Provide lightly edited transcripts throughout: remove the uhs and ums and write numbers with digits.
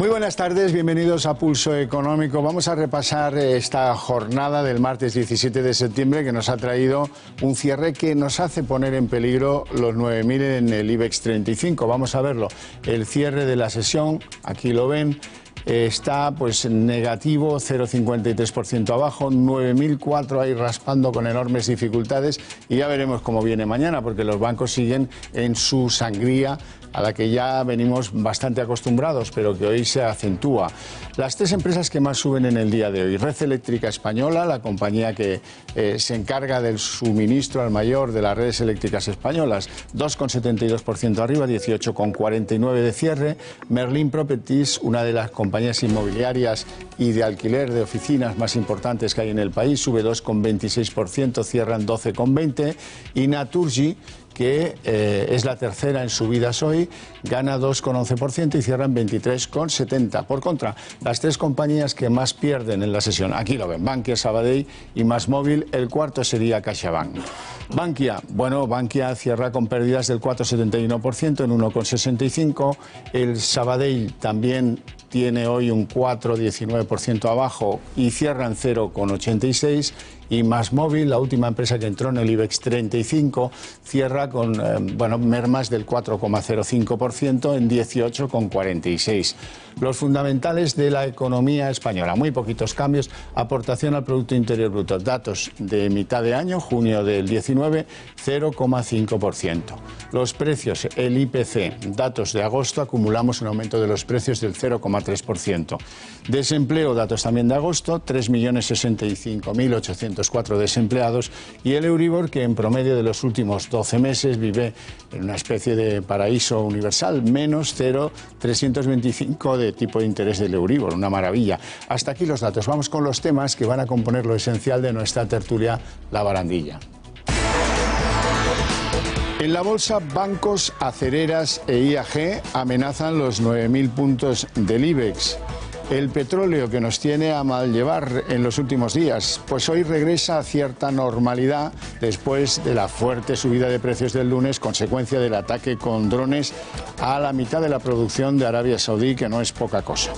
Muy buenas tardes, bienvenidos a Pulso Económico. Vamos a repasar esta jornada del martes 17 de septiembre que nos ha traído un cierre que nos hace poner en peligro los 9.000 en el IBEX 35. Vamos a verlo. El cierre de la sesión, aquí lo ven, está pues negativo, 0,53% abajo, 9.004 ahí raspando con enormes dificultades y ya veremos cómo viene mañana porque los bancos siguen en su sangría a la que ya venimos bastante acostumbrados, pero que hoy se acentúa. Las tres empresas que más suben en el día de hoy: Red Eléctrica Española, la compañía que se encarga del suministro al mayor de las redes eléctricas españolas, 2,72% arriba, 18,49 de cierre. Merlin Properties, una de las compañías inmobiliarias y de alquiler de oficinas más importantes que hay en el país, sube 2,26%, cierran 12,20. Y Naturgy, que es la tercera en subidas hoy, gana 2,11% y cierran 23,70. Por contra, las tres compañías que más pierden en la sesión, aquí lo ven: Bankia, Sabadell y MásMóvil. El cuarto sería CaixaBank. Bankia, bueno, Bankia cierra con pérdidas del 4,71% en 1,65. El Sabadell también tiene hoy un 4,19% abajo y cierran 0,86. Y MásMóvil, la última empresa que entró en el IBEX 35, cierra con mermas del 4,05% en 18,46. Los fundamentales de la economía española, muy poquitos cambios. Aportación al Producto Interior Bruto, datos de mitad de año, junio del 19, 0,5%. Los precios, el IPC, datos de agosto, acumulamos un aumento de los precios del 0,3%. Desempleo, datos también de agosto, 3.065.804 desempleados, y el Euribor, que en promedio de los últimos 12 meses vive en una especie de paraíso universal, menos 0,325 de tipo de interés del Euribor, una maravilla. Hasta aquí los datos. Vamos con los temas que van a componer lo esencial de nuestra tertulia, La Barandilla. En la bolsa, bancos, acereras e IAG amenazan los 9.000 puntos del IBEX. El petróleo, que nos tiene a mal llevar en los últimos días, pues hoy regresa a cierta normalidad después de la fuerte subida de precios del lunes, consecuencia del ataque con drones a la mitad de la producción de Arabia Saudí, que no es poca cosa.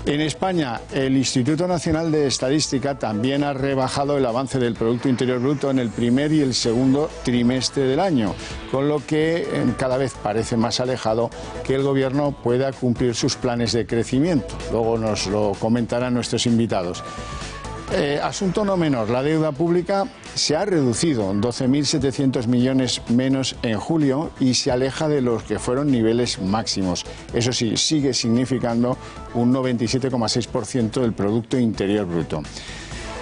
En España, el Instituto Nacional de Estadística también ha rebajado el avance del Producto Interior Bruto en el primer y el segundo trimestre del año, con lo que cada vez parece más alejado que el Gobierno pueda cumplir sus planes de crecimiento. Luego nos lo comentarán nuestros invitados. Asunto no menor, la deuda pública se ha reducido 12.700 millones menos en julio y se aleja de los que fueron niveles máximos. Eso sí, sigue significando un 97,6% del Producto Interior Bruto.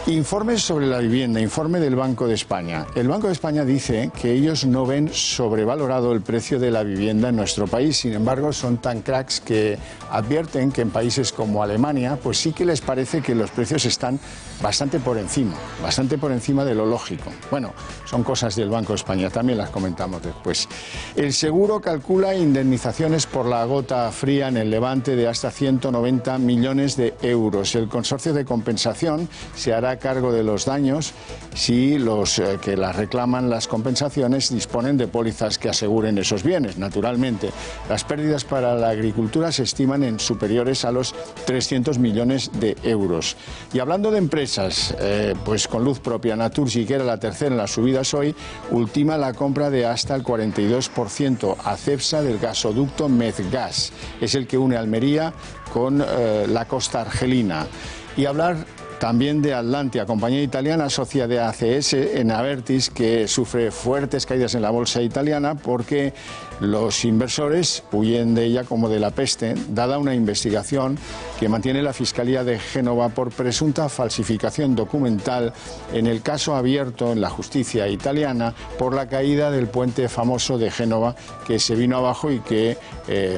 Informes sobre la vivienda, informe del Banco de España. El Banco de España dice que ellos no ven sobrevalorado el precio de la vivienda en nuestro país. Sin embargo, son tan cracks que advierten que en países como Alemania, pues sí que les parece que los precios están bastante por encima de lo lógico. Bueno, son cosas del Banco de España, también las comentamos después. El seguro calcula indemnizaciones por la gota fría en el Levante de hasta 190 millones de euros. El consorcio de compensación se hará cargo de los daños si los que las reclaman las compensaciones disponen de pólizas que aseguren esos bienes. Naturalmente, las pérdidas para la agricultura se estiman en superiores a los 300 millones de euros. Y hablando de empresas, pues con luz propia, Naturgy, que era la tercera en las subidas hoy, ultima la compra de hasta el 42% a Cepsa del gasoducto Medgas. Es el que une Almería con la costa argelina. Y hablar también de Atlantia, compañía italiana socia de ACS en Abertis, que sufre fuertes caídas en la bolsa italiana porque los inversores huyen de ella como de la peste, dada una investigación que mantiene la Fiscalía de Génova por presunta falsificación documental en el caso abierto en la justicia italiana por la caída del puente famoso de Génova, que se vino abajo y que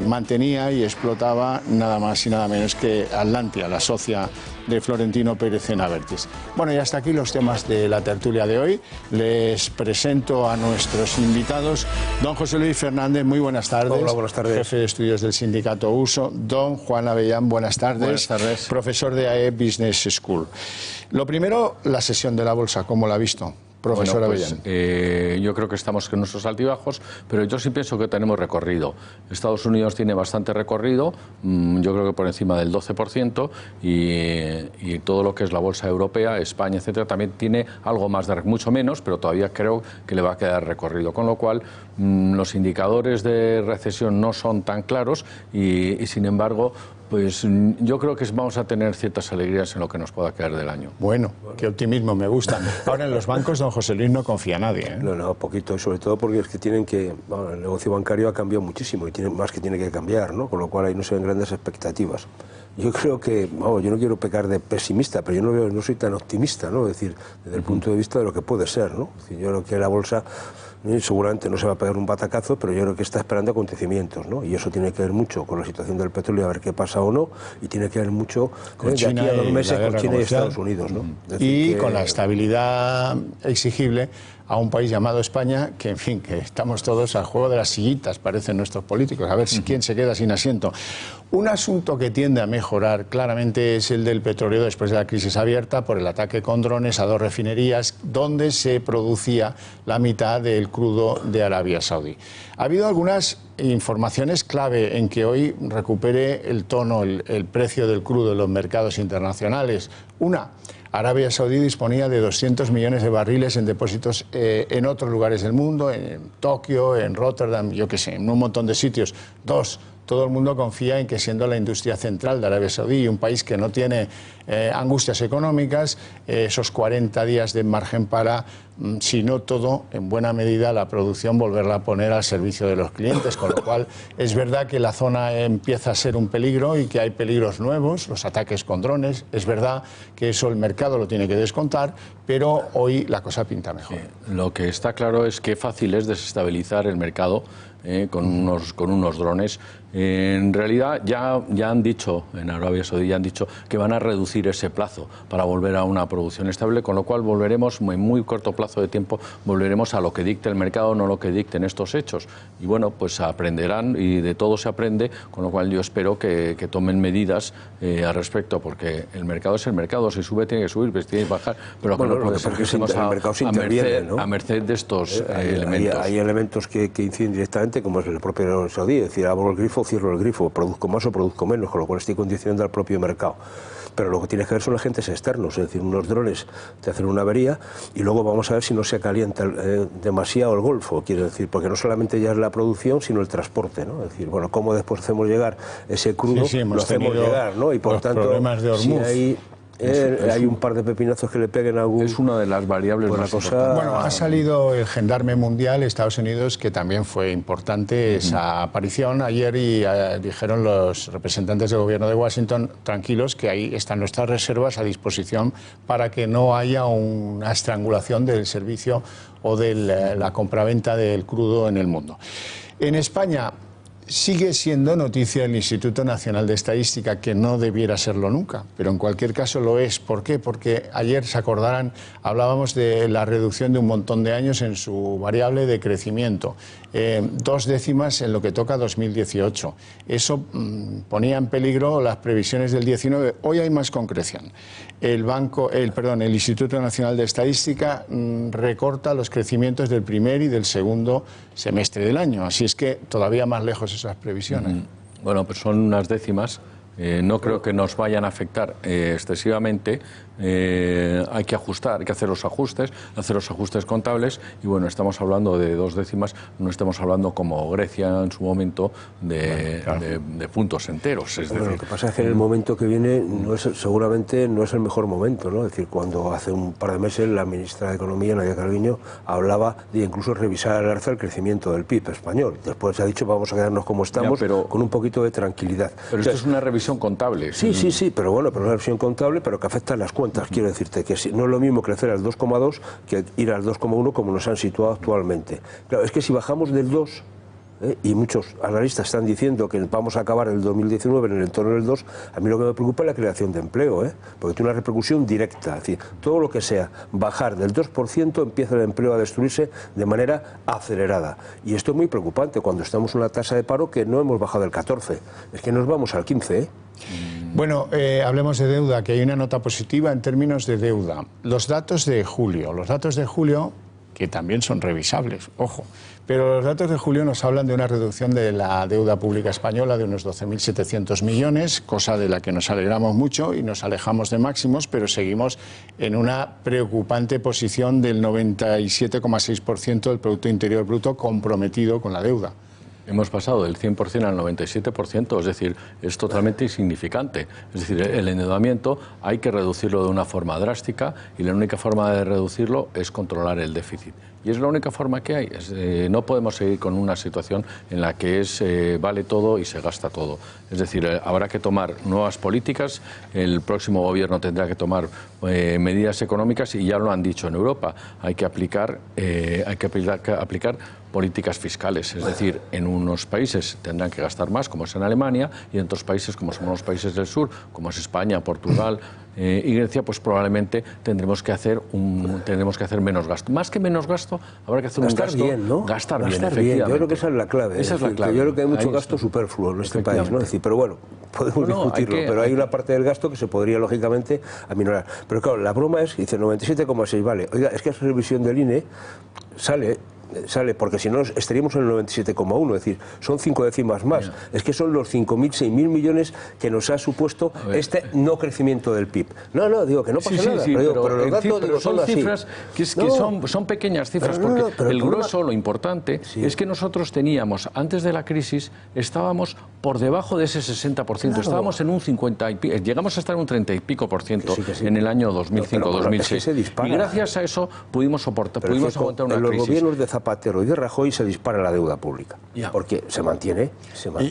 mantenía y explotaba nada más y nada menos que Atlantia, la socia de Florentino Pérez en Abertis. Bueno, y hasta aquí los temas de la tertulia de hoy. Les presento a nuestros invitados. Don José Luis Fernández, muy buenas tardes. Hola, buenas tardes. Jefe de estudios del sindicato USO. Don Juan Avellán, buenas tardes. Buenas tardes. Profesor de AE Business School. Lo primero, la sesión de la bolsa, ¿cómo la ha visto? Profesor Avellán. Yo creo que estamos con nuestros altibajos, pero yo sí pienso que tenemos recorrido. Estados Unidos tiene bastante recorrido, yo creo que por encima del 12%, y todo lo que es la bolsa europea, España, etcétera, también tiene algo más de, mucho menos, pero todavía creo que le va a quedar recorrido. Con lo cual, los indicadores de recesión no son tan claros y sin embargo, pues yo creo que vamos a tener ciertas alegrías en lo que nos pueda quedar del año. Bueno, qué optimismo, me gusta. Ahora en los bancos, don José Luis, no confía a nadie, ¿eh? No, poquito, y sobre todo porque es que tienen que... Bueno, el negocio bancario ha cambiado muchísimo y tiene más que tiene que cambiar, ¿no? Con lo cual ahí no se ven grandes expectativas. Yo creo que, vamos, yo no quiero pecar de pesimista, pero yo no soy tan optimista, ¿no? Es decir, desde el punto de vista de lo que puede ser, ¿no? Es decir, yo creo que la bolsa seguramente no se va a pegar un batacazo, pero yo creo que está esperando acontecimientos, ¿no? Y eso tiene que ver mucho con la situación del petróleo, a ver qué pasa o no, y tiene que ver mucho con China, de aquí a 2 meses con China y comercial. Estados Unidos, ¿no? Y con la estabilidad exigible a un país llamado España, que en fin, que estamos todos al juego de las sillitas, parecen nuestros políticos, a ver si quién se queda sin asiento. Un asunto que tiende a mejorar claramente es el del petróleo después de la crisis abierta por el ataque con drones a 2 refinerías donde se producía la mitad del crudo de Arabia Saudí. Ha habido algunas informaciones clave en que hoy recupere el tono, el precio del crudo en los mercados internacionales. Una, Arabia Saudí disponía de 200 millones de barriles en depósitos en otros lugares del mundo, en Tokio, en Rotterdam, yo qué sé, en un montón de sitios. 2, todo el mundo confía en que, siendo la industria central de Arabia Saudí y un país que no tiene angustias económicas, esos 40 días de margen para, si no todo, en buena medida la producción volverla a poner al servicio de los clientes, con lo cual es verdad que la zona empieza a ser un peligro y que hay peligros nuevos, los ataques con drones, es verdad que eso el mercado lo tiene que descontar, pero hoy la cosa pinta mejor. Lo que está claro es que fácil es desestabilizar el mercado con unos drones. En realidad ya han dicho, en Arabia Saudí ya han dicho que van a reducir ese plazo para volver a una producción estable, con lo cual volveremos, en muy corto plazo de tiempo, volveremos a lo que dicte el mercado, no lo que dicten estos hechos. Y bueno, pues aprenderán, y de todo se aprende, con lo cual yo espero que tomen medidas al respecto, porque el mercado es el mercado, si sube tiene que subir, pues tiene que bajar, pero bueno, lo que pasa es que a merced de estos elementos. Hay elementos que inciden directamente, como es el propio saudí, es decir, abro el grifo, cierro el grifo, produzco más o produzco menos, con lo cual estoy condicionando al propio mercado. Pero lo que tienes que ver son agentes externos, es decir, unos drones te hacen una avería y luego vamos a ver si no se calienta demasiado el Golfo, quiero decir, porque no solamente ya es la producción, sino el transporte, ¿no? Es decir, bueno, cómo después hacemos llegar ese crudo, lo hacemos llegar, ¿no? Y por tanto, problemas de Hormuz. Si hay un par de pepinazos que le peguen a algún... Es una de las variables más importantes. Bueno, ha salido el gendarme mundial, Estados Unidos, que también fue importante esa aparición ayer, y dijeron los representantes del gobierno de Washington, tranquilos, que ahí están nuestras reservas a disposición para que no haya una estrangulación del servicio o de la compraventa del crudo en el mundo. En España sigue siendo noticia el Instituto Nacional de Estadística, que no debiera serlo nunca, pero en cualquier caso lo es. ¿Por qué? Porque ayer, se acordarán, hablábamos de la reducción de un montón de años en su variable de crecimiento, 2 décimas en lo que toca 2018. Eso ponía en peligro las previsiones del 19. Hoy hay más concreción. El Instituto Nacional de Estadística recorta los crecimientos del primer y del segundo semestre del año, así es que todavía más lejos esas previsiones. Bueno, pues son unas décimas. No creo que nos vayan a afectar excesivamente. Hay que ajustar, hay que hacer los ajustes contables, y bueno, estamos hablando de 2 décimas, no estamos hablando como Grecia en su momento de puntos enteros. Es decir, lo que pasa es que en el momento que viene seguramente no es el mejor momento, ¿no? Es decir, cuando hace un par de meses la ministra de Economía, Nadia Calviño, hablaba de incluso revisar al alza el crecimiento del PIB español. Después se ha dicho vamos a quedarnos como estamos, con un poquito de tranquilidad. Pero esto es una revisión contable. Sí, pero bueno, pero una revisión contable, pero que afecta a las cuentas. Quiero decirte que no es lo mismo crecer al 2,2 que ir al 2,1 como nos han situado actualmente. Claro, es que si bajamos del 2, y muchos analistas están diciendo que vamos a acabar el 2019 en el entorno del 2, a mí lo que me preocupa es la creación de empleo, porque tiene una repercusión directa. Es decir, todo lo que sea bajar del 2%, empieza el empleo a destruirse de manera acelerada. Y esto es muy preocupante cuando estamos en una tasa de paro que no hemos bajado del 14, es que nos vamos al 15, Bueno, hablemos de deuda, que hay una nota positiva en términos de deuda. Los datos de julio, que también son revisables, ojo, pero los datos de julio nos hablan de una reducción de la deuda pública española de unos 12.700 millones, cosa de la que nos alegramos mucho y nos alejamos de máximos, pero seguimos en una preocupante posición del 97,6% del Producto Interior Bruto comprometido con la deuda. Hemos pasado del 100% al 97%, es decir, es totalmente insignificante. Es decir, el endeudamiento hay que reducirlo de una forma drástica y la única forma de reducirlo es controlar el déficit. Y es la única forma que hay. No podemos seguir con una situación en la que vale todo y se gasta todo. Es decir, habrá que tomar nuevas políticas, el próximo gobierno tendrá que tomar medidas económicas y ya lo han dicho en Europa. Hay que aplicar políticas fiscales, es decir, en unos países tendrán que gastar más, como es en Alemania, y en otros países, como son los países del sur, como es España, Portugal y Grecia, pues probablemente tendremos que hacer menos gasto. Más que menos gasto, habrá que hacer gastar un gasto. Bien, ¿no? Gastar bien, efectivamente. Yo creo que esa es la clave. Esa es la clave. Yo creo que hay mucho gasto superfluo en este país, ¿no? Es decir, pero bueno, podemos discutirlo, pero hay una parte del gasto que se podría, lógicamente, aminorar. Pero claro, la broma es, dice 97,6, vale, oiga, es que esa revisión del INE sale, porque si no estaríamos en el 97,1, es decir, son 5 décimas más. Es que son los 5.000, 6.000 millones que nos ha supuesto este no crecimiento del PIB. No, digo que no pasa nada, pero los datos son cifras son pequeñas cifras, porque el grueso, lo importante, es que nosotros teníamos, antes de la crisis, estábamos por debajo de ese 60%, estábamos en un 50 y pico, llegamos a estar en un 30 y pico por ciento en el año 2005-2006. Y gracias a eso pudimos aguantar una crisis. Zapatero y de Rajoy se dispara la deuda pública, porque se mantiene.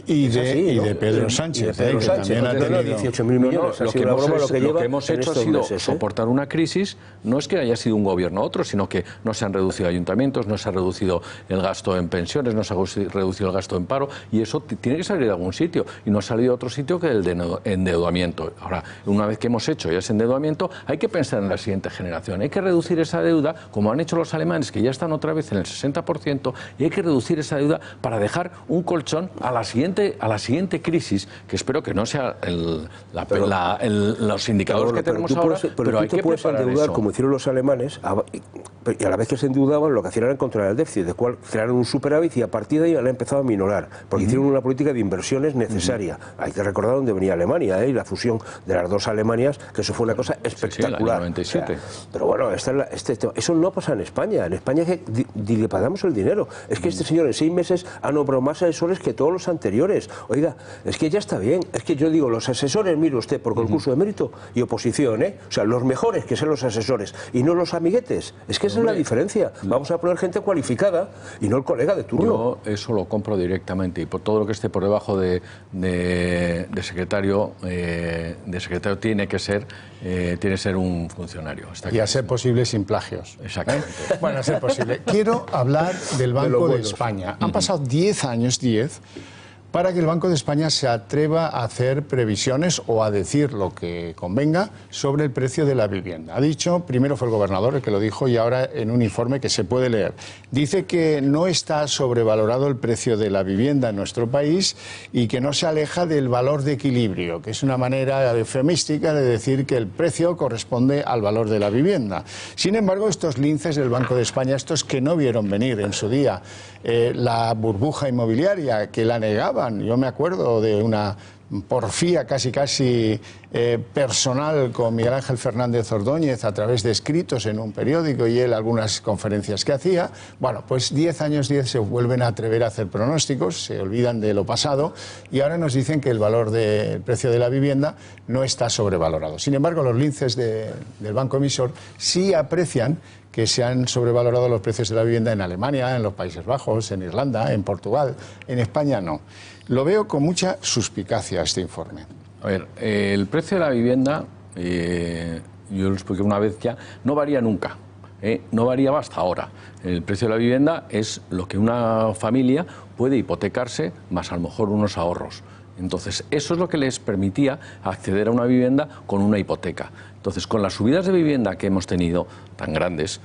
Y de Pedro Sánchez, que también ha tenido 18.000 millones. Lo que hemos hecho ha sido soportar una crisis. No es que haya sido un gobierno u otro, sino que no se han reducido ayuntamientos, no se ha reducido el gasto en pensiones, no se ha reducido el gasto en paro, y eso tiene que salir de algún sitio, y no ha salido de otro sitio que el de endeudamiento. Ahora, una vez que hemos hecho ya ese endeudamiento, hay que pensar en la siguiente generación, hay que reducir esa deuda, como han hecho los alemanes, que ya están otra vez en el 60%, y hay que reducir esa deuda para dejar un colchón a la siguiente crisis, que espero que no sea los indicadores que tenemos ahora, pero hay que preparar endeudar eso. Como hicieron los alemanes, y a la vez que se endeudaban, lo que hacían era controlar el déficit, de cual crearon un superávit y a partir de ahí han empezado a minorar, porque hicieron una política de inversiones necesaria. Hay que recordar dónde venía Alemania, y la fusión de las dos Alemanias, que eso fue una cosa espectacular. Sí, el año 97. Pero bueno, eso no pasa en España. En España es que dilepidamos el dinero. Es que este señor en 6 meses ha nombrado más asesores que todos los anteriores. Oiga, es que ya está bien. Es que yo digo, los asesores, mire usted, por concurso de mérito y oposición, O sea, los mejores que sean los asesores y no los amiguetes. Es que esa es la diferencia. Vamos a poner gente cualificada y no el colega de turno. Yo eso lo compro directamente, y por todo lo que esté por debajo de secretario tiene que ser un funcionario. Y a ser posible sin plagios. Exactamente. Bueno, a ser posible. Quiero hablar del Banco de España. Han pasado 10 años, para que el Banco de España se atreva a hacer previsiones o a decir lo que convenga sobre el precio de la vivienda. Ha dicho, primero fue el gobernador el que lo dijo, y ahora en un informe que se puede leer, dice que no está sobrevalorado el precio de la vivienda en nuestro país y que no se aleja del valor de equilibrio, que es una manera eufemística de decir que el precio corresponde al valor de la vivienda. Sin embargo, estos linces del Banco de España, estos que no vieron venir en su día la burbuja inmobiliaria, que la negaban. Yo me acuerdo de una porfía casi personal con Miguel Ángel Fernández Ordóñez a través de escritos en un periódico y él algunas conferencias que hacía. Bueno, pues 10 años se vuelven a atrever a hacer pronósticos, se olvidan de lo pasado y ahora nos dicen que el valor del precio de la vivienda no está sobrevalorado. Sin embargo, los linces del banco emisor sí aprecian que se han sobrevalorado los precios de la vivienda en Alemania, en los Países Bajos, en Irlanda, en Portugal. En España no. Lo veo con mucha suspicacia este informe. A ver, el precio de la vivienda, yo lo expliqué una vez ya, no varía nunca. No variaba hasta ahora. El precio de la vivienda es lo que una familia puede hipotecarse, más a lo mejor unos ahorros. Entonces, eso es lo que les permitía acceder a una vivienda con una hipoteca. Entonces, con las subidas de vivienda que hemos tenido tan grandes,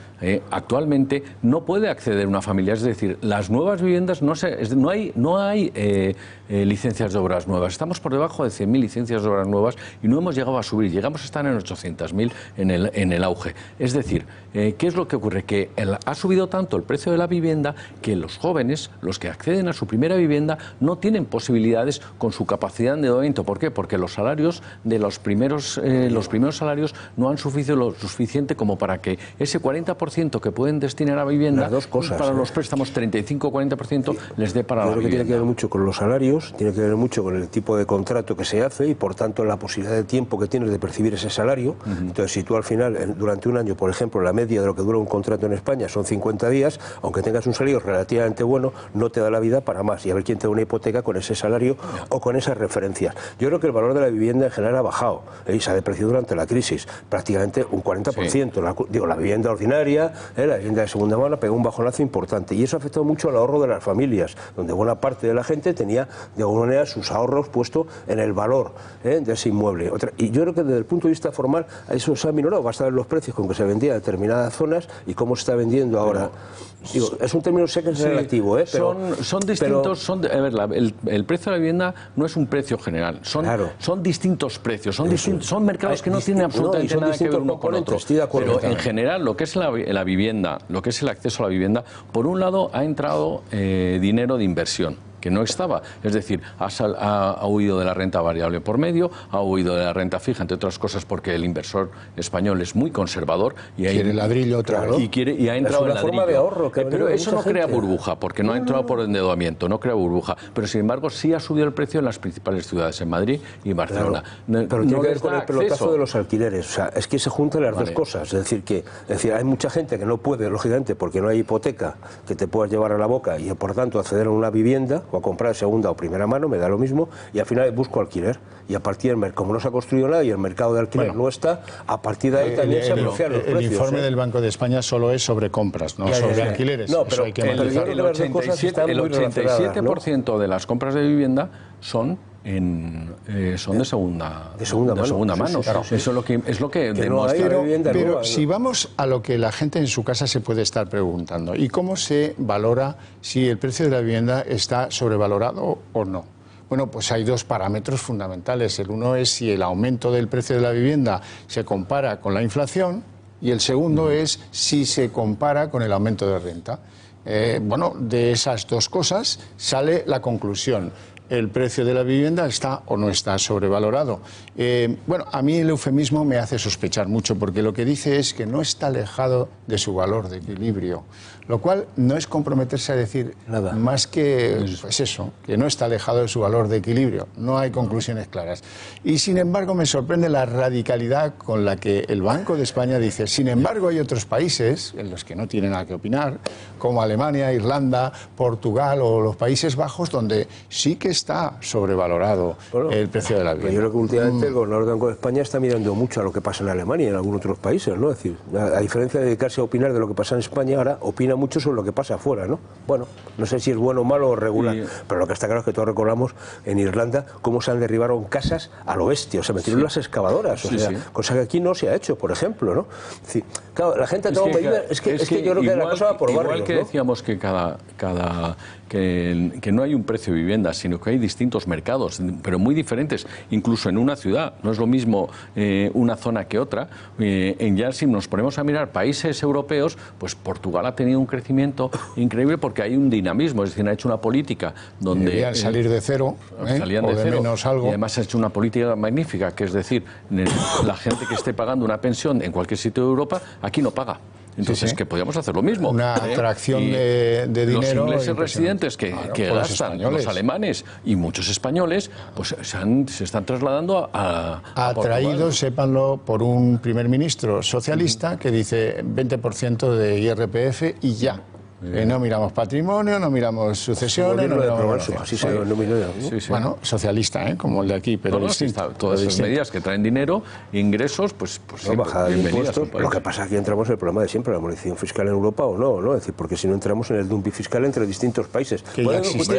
actualmente no puede acceder una familia. Es decir, las nuevas viviendas no hay licencias de obras nuevas. Estamos por debajo de 100.000 licencias de obras nuevas y no hemos llegado a subir. Llegamos a estar en 800.000 en el auge. Es decir, ¿qué es lo que ocurre? Que ha subido tanto el precio de la vivienda que los jóvenes, los que acceden a su primera vivienda, no tienen posibilidades con su capacidad de endeudamiento. ¿Por qué? Porque los salarios de los primeros salarios no han sufrido lo suficiente como para que ese 40% que pueden destinar a vivienda, las dos cosas, para los préstamos 35-40% les dé para la vivienda. Tiene que ver mucho con los salarios, tiene que ver mucho con el tipo de contrato que se hace y por tanto la posibilidad de tiempo que tienes de percibir ese salario. Entonces, si tú al final, durante un año, por ejemplo, la media de lo que dura un contrato en España son 50 días, aunque tengas un salario relativamente bueno, no te da la vida para más. Y a ver quién te da una hipoteca con ese salario o con esas referencias. Yo creo que el valor de la vivienda en general ha bajado y se ha depreciado durante la crisis, prácticamente un 40%. Sí. La vivienda ordinaria, la vivienda de segunda mano, pegó un bajonazo importante. Y eso ha afectado mucho al ahorro de las familias, donde buena parte de la gente tenía, de alguna manera, sus ahorros puestos en el valor de ese inmueble. Y yo creo que desde el punto de vista formal, eso se ha minorado. Basta ver los precios con que se vendía en determinadas zonas y cómo se está vendiendo ahora. Digo, es un término sé que es relativo, pero son distintos. El precio de la vivienda no es un precio general, son distintos precios, son mercados que no tienen absolutamente nada que ver uno con otro. Pero en general, lo que es la vivienda, lo que es el acceso a la vivienda, por un lado ha entrado dinero de inversión que no estaba, es decir, ha huido de la renta variable por medio, ha huido de la renta fija, entre otras cosas porque el inversor español es muy conservador y quiere ladrillo otra vez, y ha entrado en ladrillo. Forma de ahorro pero eso no crea burbuja, porque no ha entrado por endeudamiento, no crea burbuja, pero sin embargo sí ha subido el precio en las principales ciudades, en Madrid y Barcelona. Pero tiene que ver con el pelotazo de los alquileres, o sea, es que se juntan las dos cosas, es decir, hay mucha gente que no puede, lógicamente, porque no hay hipoteca que te puedas llevar a la boca y por tanto acceder a una vivienda o a comprar segunda o primera mano, me da lo mismo, y al final busco alquiler. Y a partir del como no se ha construido nada y el mercado de alquiler no está, a partir de ahí también se bloquean los precios. El informe del Banco de España solo es sobre compras, no sobre alquileres. No, pero hay que el 87% de las compras de vivienda son de segunda mano. Claro. Eso es lo que demuestra. Pero si vamos a lo que la gente en su casa se puede estar preguntando, ¿y cómo se valora si el precio de la vivienda está sobrevalorado o no? Bueno, pues hay dos parámetros fundamentales. El uno es si el aumento del precio de la vivienda se compara con la inflación y el segundo es si se compara con el aumento de renta. De esas dos cosas sale la conclusión. El precio de la vivienda está o no está sobrevalorado. A mí el eufemismo me hace sospechar mucho porque lo que dice es que no está alejado de su valor de equilibrio, lo cual no es comprometerse a decir nada más que eso, que no está alejado de su valor de equilibrio. No hay conclusiones claras. Y sin embargo me sorprende la radicalidad con la que el Banco de España dice, sin embargo hay otros países en los que no tienen nada que opinar, como Alemania, Irlanda, Portugal o los Países Bajos, donde sí que está sobrevalorado el precio de la vivienda. Yo creo que últimamente el gobernador del Banco de España está mirando mucho a lo que pasa en Alemania y en algunos otros países, ¿no? Es decir, a diferencia de dedicarse a opinar de lo que pasa en España, ahora opina mucho sobre lo que pasa afuera, ¿no? Bueno, no sé si es bueno, malo o regular, pero lo que está claro es que todos recordamos en Irlanda cómo se han derribado casas a lo bestia, o sea, metieron las excavadoras, cosa que aquí no se ha hecho, por ejemplo, ¿no? Es decir, claro, la gente ha tomado medidas, es que yo creo que la cosa va por barrios, igual que decíamos que que no hay un precio de vivienda, sino que hay distintos mercados, pero muy diferentes, incluso en una ciudad. No es lo mismo una zona que otra. Ya si nos ponemos a mirar países europeos, pues Portugal ha tenido un crecimiento increíble porque hay un dinamismo, es decir, ha hecho una política donde... Debían salir de cero, salían de cero, menos algo. Y además ha hecho una política magnífica, que es decir, la gente que esté pagando una pensión en cualquier sitio de Europa, aquí no paga. Entonces, que podíamos hacer lo mismo. Una atracción de dinero. Los ingleses residentes que gastan, los alemanes y muchos españoles, pues se están trasladando a atraídos, sépanlo, por un primer ministro socialista que dice 20% de IRPF y ya. No miramos patrimonio, no miramos sucesiones, no miramos... Así se denominó, ¿no? Sí, sí. Bueno, socialista, como el de aquí, pero distinto. Todas esas medidas que traen dinero, ingresos, pues no, bajada de impuestos. Lo que pasa es que entramos en el problema de siempre, la armonización fiscal en Europa o no, ¿no? Es decir, porque si no entramos en el dumping fiscal entre distintos países. Que ya existe,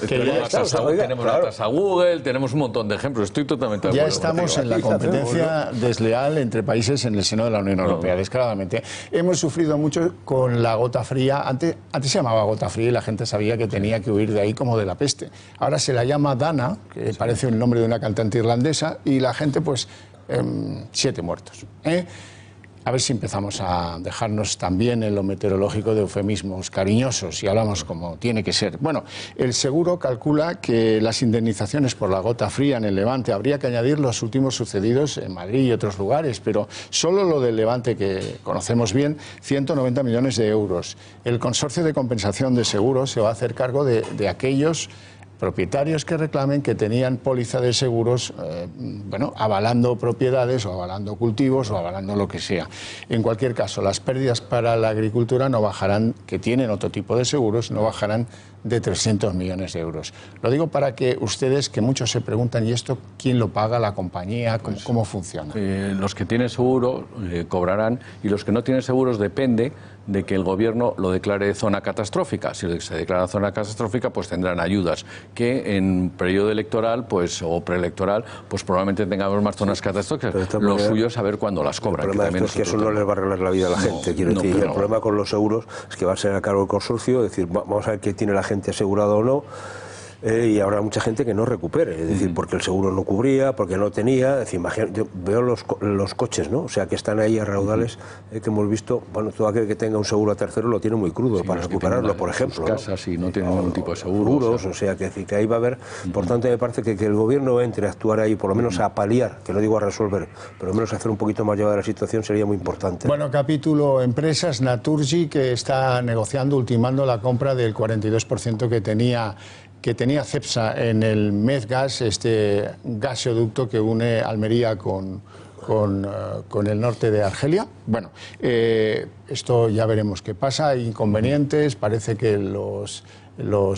tenemos la tasa Google, tenemos un montón de ejemplos. Estoy totalmente de acuerdo. Ya estamos en la competencia desleal entre países en el seno de la Unión Europea, descaradamente. Hemos sufrido mucho con la gota fría. Antes se llamaba gota fría y la gente sabía que tenía que huir de ahí como de la peste. Ahora se la llama Dana, que parece el nombre de una cantante irlandesa, y la gente, pues, 7 muertos. A ver si empezamos a dejarnos también en lo meteorológico de eufemismos cariñosos y hablamos como tiene que ser. Bueno, el seguro calcula que las indemnizaciones por la gota fría en el Levante habría que añadir los últimos sucedidos en Madrid y otros lugares, pero solo lo del Levante, que conocemos bien, 190 millones de euros. El Consorcio de Compensación de Seguros se va a hacer cargo de aquellos propietarios que reclamen que tenían póliza de seguros, avalando propiedades o avalando cultivos o avalando lo que sea. En cualquier caso, las pérdidas para la agricultura no bajarán, que tienen otro tipo de seguros, no bajarán de 300 millones de euros. Lo digo para que ustedes, que muchos se preguntan, ¿y esto quién lo paga? ¿La compañía? ¿Cómo funciona? Los que tienen seguro cobrarán, y los que no tienen seguros depende de que el gobierno lo declare zona catastrófica. Si se declara zona catastrófica, pues tendrán ayudas, que en periodo electoral o preelectoral, pues probablemente tengamos más zonas catastróficas. Lo suyo es saber cuándo las cobran. El problema es que eso no les va a arreglar la vida a la gente. Quiero decir, el problema con los seguros es que va a ser a cargo del consorcio, es decir, vamos a ver qué tiene la gente asegurado o no. Y habrá mucha gente que no recupere, es decir, porque el seguro no cubría, porque no tenía, es decir, yo veo los coches, ¿no? O sea, que están ahí a raudales que hemos visto, bueno, todo aquel que tenga un seguro a tercero lo tiene muy crudo para recuperarlo, por ejemplo. Casas y no tienen ningún tipo de seguros. O sea, que ahí va a haber, por tanto, me parece que el gobierno entre a actuar ahí, por lo menos a paliar, que no digo a resolver, pero al menos a hacer un poquito más llevada la situación sería muy importante. Bueno, capítulo empresas, Naturgy, que está negociando, ultimando la compra del 42% que tenía Cepsa en el Medgas, este gasoducto que une Almería con el norte de Argelia. Bueno, esto ya veremos qué pasa. Hay inconvenientes, parece que los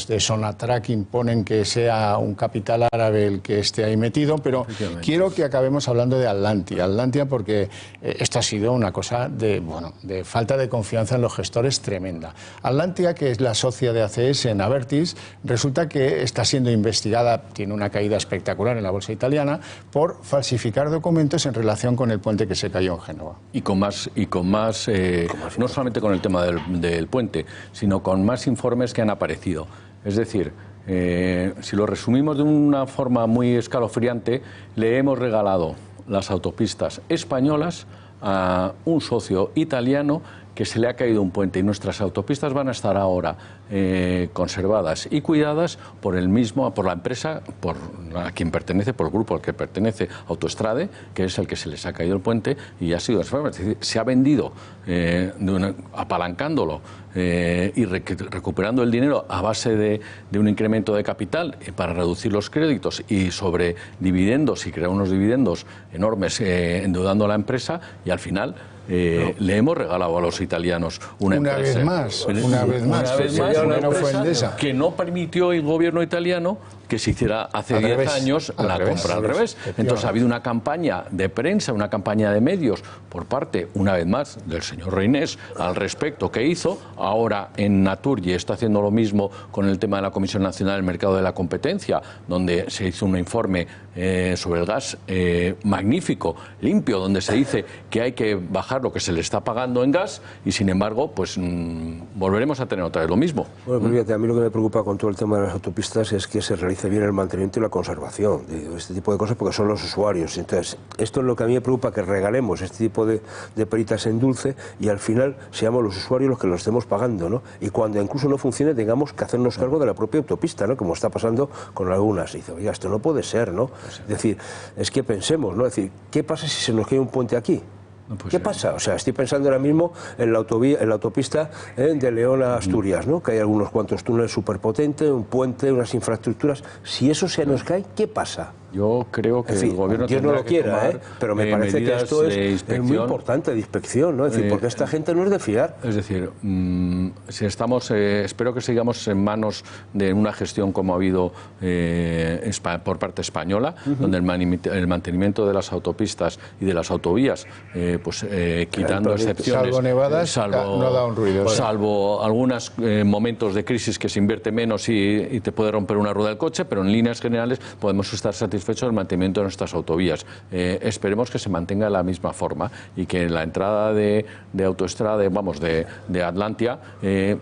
de Sonatrach imponen que sea un capital árabe el que esté ahí metido, pero quiero que acabemos hablando de Atlantia, porque esto ha sido una cosa de falta de confianza en los gestores tremenda. Atlantia, que es la socia de ACS en Abertis, resulta que está siendo investigada, tiene una caída espectacular en la bolsa italiana, por falsificar documentos en relación con el puente que se cayó en Génova. Y con más no solamente con el tema del puente, sino con más informes que han aparecido. Es decir, si lo resumimos de una forma muy escalofriante, le hemos regalado las autopistas españolas a un socio italiano que se le ha caído un puente, y nuestras autopistas van a estar ahora conservadas y cuidadas por la empresa a quien pertenece, por el grupo al que pertenece Autostrade, que es el que se les ha caído el puente y ha sido es decir, se ha vendido apalancándolo y recuperando el dinero a base de un incremento de capital para reducir los créditos y sobre dividendos y crear unos dividendos enormes endeudando a la empresa, y al final le hemos regalado a los italianos una empresa. Una vez más, que no permitió el gobierno italiano que se hiciera hace 10 años la compra al revés. Entonces ha habido una campaña de prensa, una campaña de medios por parte, una vez más, del señor Reinés al respecto que hizo. Ahora en Naturgy está haciendo lo mismo con el tema de la Comisión Nacional del Mercado de la Competencia, donde se hizo un informe sobre el gas magnífico, limpio, donde se dice que hay que bajar lo que se le está pagando en gas, y sin embargo, pues volveremos a tener otra vez lo mismo. Bueno, fíjate, a mí lo que me preocupa con todo el tema de las autopistas es que se realice bien el mantenimiento y la conservación de este tipo de cosas, porque son los usuarios. Entonces, esto es lo que a mí me preocupa, que regalemos este tipo de peritas en dulce y al final seamos los usuarios los que lo estemos pagando, ¿no? Y cuando incluso no funcione tengamos que hacernos cargo de la propia autopista, ¿no? Como está pasando con algunas. Y dice, oiga, esto no puede ser, ¿no? Es decir, es que pensemos, ¿no? Es decir, ¿qué pasa si se nos cae un puente aquí? ¿Qué pasa? O sea, estoy pensando ahora mismo en la autopista de León a Asturias, ¿no? Que hay algunos cuantos túneles superpotentes, un puente, unas infraestructuras. Si eso se nos cae, ¿qué pasa? Yo creo que en fin, el gobierno Dios no tendrá lo que quiera, tomar, pero me parece que medidas esto de es muy inspección. importante, de inspección, ¿no? Es decir, porque esta gente no es de fiar. Es decir, si estamos, espero que sigamos en manos de una gestión como ha habido por parte española, donde el mantenimiento de las autopistas y de las autovías, quitando excepciones, salvo nevadas, no da un ruido. Salvo algunos momentos de crisis que se invierte menos y te puede romper una rueda del coche, pero en líneas generales podemos estar satisfechos del mantenimiento de nuestras autovías. Esperemos que se mantenga de la misma forma y que la entrada de autoestrada, de Atlantia,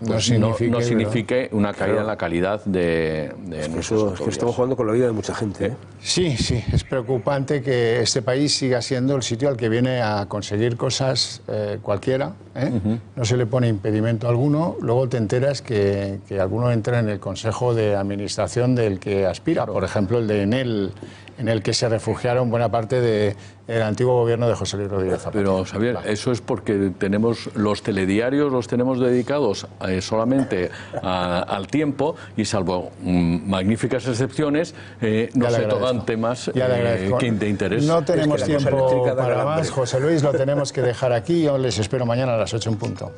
no signifique una caída en la calidad de nuestras autovías. Es que estamos jugando con la vida de mucha gente, ¿eh? Sí, es preocupante que este país siga siendo el sitio al que viene a conseguir cosas cualquiera, ¿eh? No se le pone impedimento alguno, luego te enteras que alguno entra en el Consejo de Administración del que aspira, por ejemplo el de Enel, en el que se refugiaron buena parte del antiguo gobierno de José Luis Rodríguez Zapatero. Pero, Xavier, eso es porque tenemos los telediarios, los tenemos dedicados solamente al tiempo y salvo magníficas excepciones, no se tocan temas de interés. No tenemos tiempo para más, José Luis, lo tenemos que dejar aquí. Yo les espero mañana a las 8 en punto.